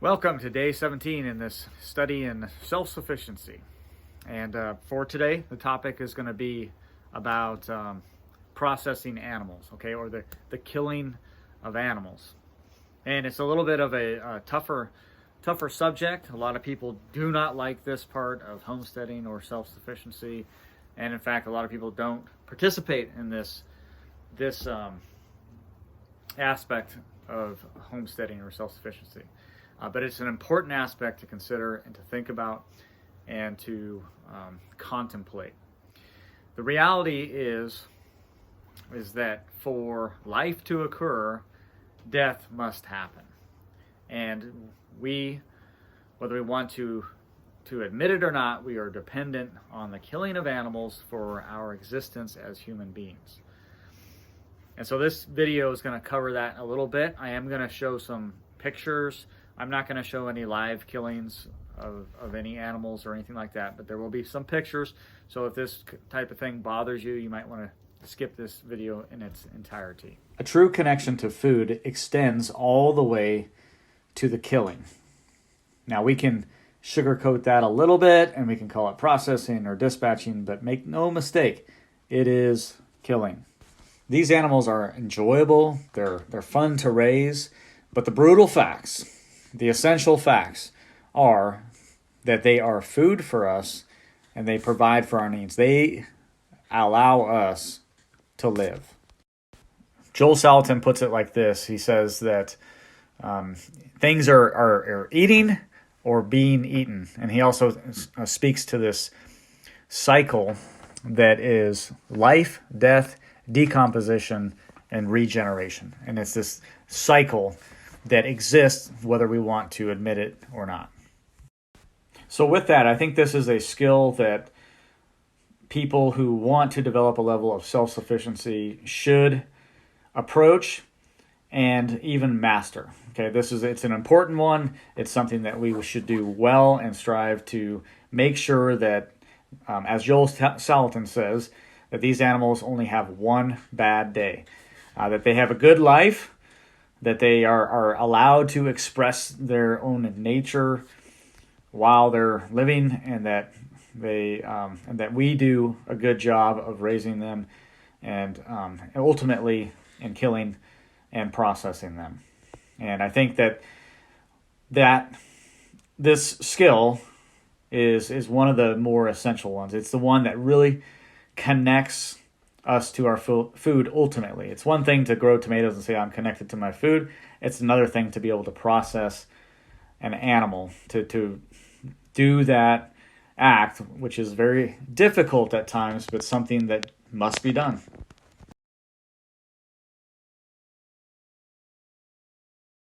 Welcome to day 17 in this study in self-sufficiency. And for today, the topic is going to be about processing animals, okay, or the killing of animals. And it's a little bit of a tougher subject. A lot of people do not like this part of homesteading or self-sufficiency. And in fact, a lot of people don't participate in this aspect of homesteading or self-sufficiency. But it's an important aspect to consider and to think about and to contemplate. The reality is that for life to occur, death must happen. And we, whether we want to admit it or not, we are dependent on the killing of animals for our existence as human beings. And so this video is going to cover that a little bit. I am going to show some pictures. I'm not going to show any live killings of any animals or anything like that, but there will be some pictures. So if this type of thing bothers you, you might want to skip this video in its entirety. A true connection to food extends all the way to the killing. Now we can sugarcoat that a little bit and we can call it processing or dispatching, but make no mistake, it is killing. These animals are enjoyable, they're fun to raise, but the brutal facts, the essential facts are that they are food for us and they provide for our needs. They allow us to live. Joe Salatin puts it like this. He says that things are eating or being eaten. And he also speaks to this cycle that is life, death, decomposition, and regeneration. And it's this cycle that exists whether we want to admit it or not. So with that, I think this is a skill that people who want to develop a level of self-sufficiency should approach and even master. Okay, it's an important one. It's something that we should do well and strive to make sure that, as Joe Salatin says, that these animals only have one bad day, that they have a good life, that they are allowed to express their own nature while they're living, and that we do a good job of raising them and ultimately in killing and processing them. And I think that this skill is one of the more essential ones. It's the one that really connects us to our food ultimately. It's one thing to grow tomatoes and say, I'm connected to my food. It's another thing to be able to process an animal, to do that act, which is very difficult at times, but something that must be done.